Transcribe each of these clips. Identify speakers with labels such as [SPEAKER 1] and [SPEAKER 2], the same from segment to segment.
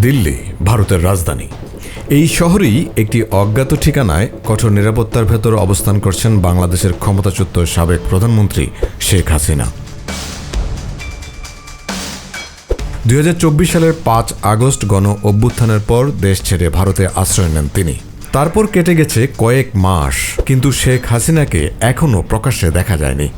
[SPEAKER 1] দিল্লি ভারতের রাজধানী। এই শহরেই একটি অজ্ঞাত ঠিকানায় কঠোর নিরাপত্তার ভেতর অবস্থান করছেন বাংলাদেশের ক্ষমতাচ্যুত সাবেক প্রধানমন্ত্রী শেখ হাসিনা। 2024 সালের 5 আগস্ট গণ অভ্যুত্থানের পর দেশ ছেড়ে ভারতে আশ্রয় নেন তিনি। তারপর কেটে গেছে কয়েক মাস, কিন্তু শেখ হাসিনাকে এখনও প্রকাশ্যে দেখা যায়নি।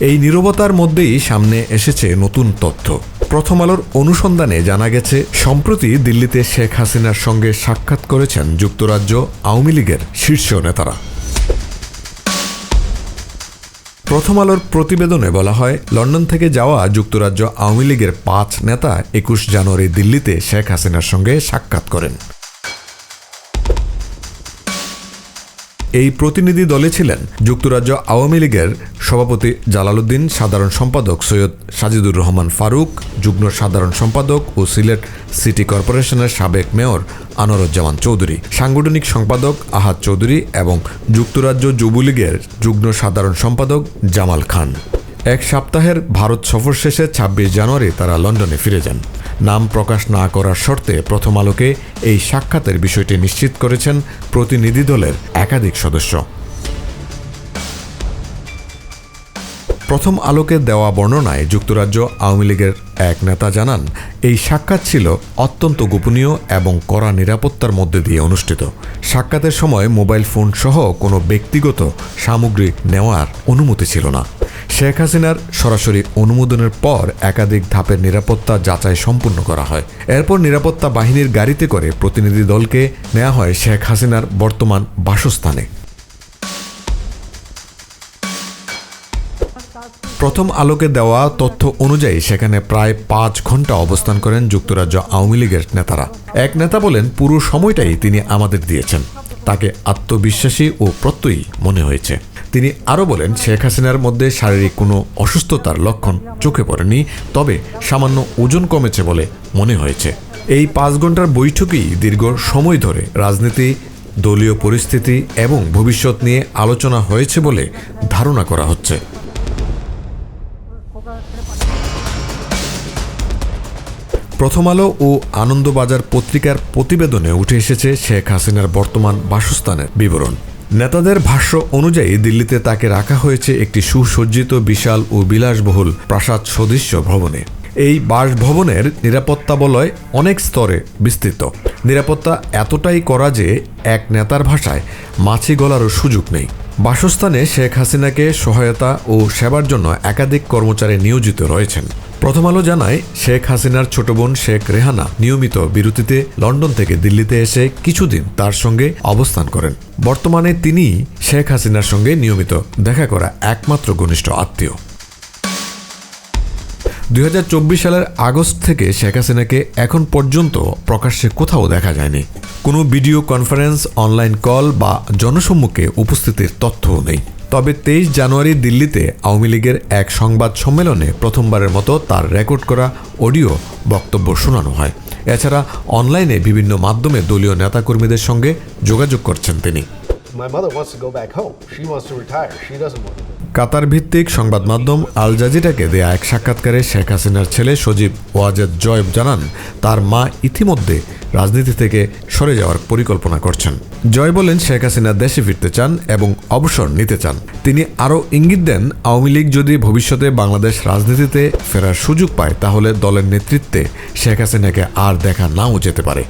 [SPEAKER 1] এই নীরবতার মধ্যেই সামনে এসেছে নতুন তথ্য। প্রথম আলোর অনুসন্ধানে জানা গেছে, সম্প্রতি দিল্লিতে শেখ হাসিনার সঙ্গে সাক্ষাৎ করেছেন যুক্তরাজ্য আওয়ামী লীগের শীর্ষ নেতারা। প্রথম আলোর প্রতিবেদনে বলা হয়, লন্ডন থেকে যাওয়া যুক্তরাজ্য আওয়ামী লীগের 5 নেতা 21 জানুয়ারি দিল্লিতে শেখ হাসিনার সঙ্গে সাক্ষাৎ করেন। এই প্রতিনিধি দলে ছিলেন যুক্তরাজ্য আওয়ামী লীগের সভাপতি জালালউদ্দিন, সাধারণ সম্পাদক সৈয়দ সাজিদুর রহমান ফারুক, যুগ্ম সাধারণ সম্পাদক ও সিলেট সিটি কর্পোরেশনের সাবেক মেয়র আনোয়ারুজ্জামান চৌধুরী, সাংগঠনিক সম্পাদক আহাদ চৌধুরী এবং যুক্তরাজ্য যুবলীগের যুগ্ম সাধারণ সম্পাদক জামাল খান। এক সপ্তাহের ভারত সফর শেষে 26 জানুয়ারি তারা লন্ডনে ফিরে যান। নাম প্রকাশ না করার শর্তে প্রথম আলোকে এই সাক্ষাতের বিষয়টি নিশ্চিত করেছেন প্রতিনিধি দলের একাধিক সদস্য। প্রথম আলোকে দেওয়া বর্ণনায় যুক্তরাজ্য আওয়ামী লীগের এক নেতা জানান, এই সাক্ষাৎ ছিল অত্যন্ত গোপনীয় এবং কড়া নিরাপত্তার মধ্যে দিয়ে অনুষ্ঠিত। সাক্ষাতের সময় মোবাইল ফোন সহ কোনো ব্যক্তিগত সামগ্রী নেওয়ার অনুমতি ছিল না। শেখ হাসিনার সরাসরি অনুমোদনের পর একাধিক ধাপের নিরাপত্তা যাচাই সম্পূর্ণ করা হয়। এরপর নিরাপত্তা বাহিনীর গাড়িতে করে প্রতিনিধি দলকে নেওয়া হয় শেখ হাসিনার বর্তমান বাসস্থানে। প্রথম আলোকে দেওয়া তথ্য অনুযায়ী সেখানে প্রায় 5 ঘন্টা অবস্থান করেন যুক্তরাজ্য আওয়ামী লীগের নেতারা। এক নেতা বলেন, পুরো সময়টাই তিনি আমাদের দিয়েছেন। তাকে আত্মবিশ্বাসী ও প্রত্যয়ী মনে হয়েছে। তিনি আরও বলেন, শেখ হাসিনার মধ্যে শারীরিক কোনো অসুস্থতার লক্ষণ চোখে পড়েনি, তবে সামান্য ওজন কমেছে বলে মনে হয়েছে। এই 5 ঘন্টার বৈঠকেই দীর্ঘ সময় ধরে রাজনীতি, দলীয় পরিস্থিতি এবং ভবিষ্যৎ নিয়ে আলোচনা হয়েছে বলে ধারণা করা হচ্ছে। প্রথম আলো ও আনন্দবাজার পত্রিকার প্রতিবেদনে উঠে এসেছে শেখ হাসিনার বর্তমান বাসস্থানের বিবরণ। নেতাদের ভাষ্য অনুযায়ী দিল্লিতে তাকে রাখা হয়েছে একটি সুসজ্জিত বিশাল ও বিলাসবহুল প্রাসাদ সদৃশ্য ভবনে। এই বাসভবনের নিরাপত্তা বলয় অনেক স্তরে বিস্তৃত। নিরাপত্তা এতটাই করা যে এক নেতার ভাষায় মাছি গলারও সুযোগ নেই। বাসস্থানে শেখ হাসিনাকে সহায়তা ও সেবার জন্য একাধিক কর্মচারী নিয়োজিত রয়েছেন। প্রথম আলো জানায়, শেখ হাসিনার ছোট বোন শেখ রেহানা নিয়মিত বিরতিতে লন্ডন থেকে দিল্লিতে এসে কিছুদিন তার সঙ্গে অবস্থান করেন। বর্তমানে তিনি শেখ হাসিনার সঙ্গে নিয়মিত দেখা করা একমাত্র ঘনিষ্ঠ আত্মীয়। 2024 সালের আগস্ট থেকে শেখ হাসিনাকে এখন পর্যন্ত প্রকাশ্যে কোথাও দেখা যায়নি। কোনো ভিডিও কনফারেন্স, অনলাইন কল বা জনসম্মুখে উপস্থিতির তথ্যও নেই। তবে 23 জানুয়ারি দিল্লিতে আওয়ামী লীগের এক সংবাদ সম্মেলনে প্রথমবারের মতো তার রেকর্ড করা অডিও বক্তব্য শোনানো হয়। এছাড়া অনলাইনে বিভিন্ন মাধ্যমে দলীয় নেতাকর্মীদের সঙ্গে যোগাযোগ করছেন তিনি। কাতার ভিত্তিক সংবাদ মাধ্যম আল জাজিরাকে দেয়া এক সাক্ষাৎকারে শেখ হাসিনার ছেলে সজীব ওয়াজেদ জয়েব জানান, তার মা ইতিমধ্যে রাজনীতি থেকে সরে যাওয়ার পরিকল্পনা করছেন। জয় বলেন, শেখ হাসিনা দেশে ফিরতে চান এবং অবসর নিতে চান। তিনি আরও ইঙ্গিত দেন, আওয়ামী লীগ যদি ভবিষ্যতে বাংলাদেশ রাজনীতিতে ফেরার সুযোগ পায় তাহলে দলের নেতৃত্বে শেখ হাসিনাকে আর দেখা নাও যেতে পারে।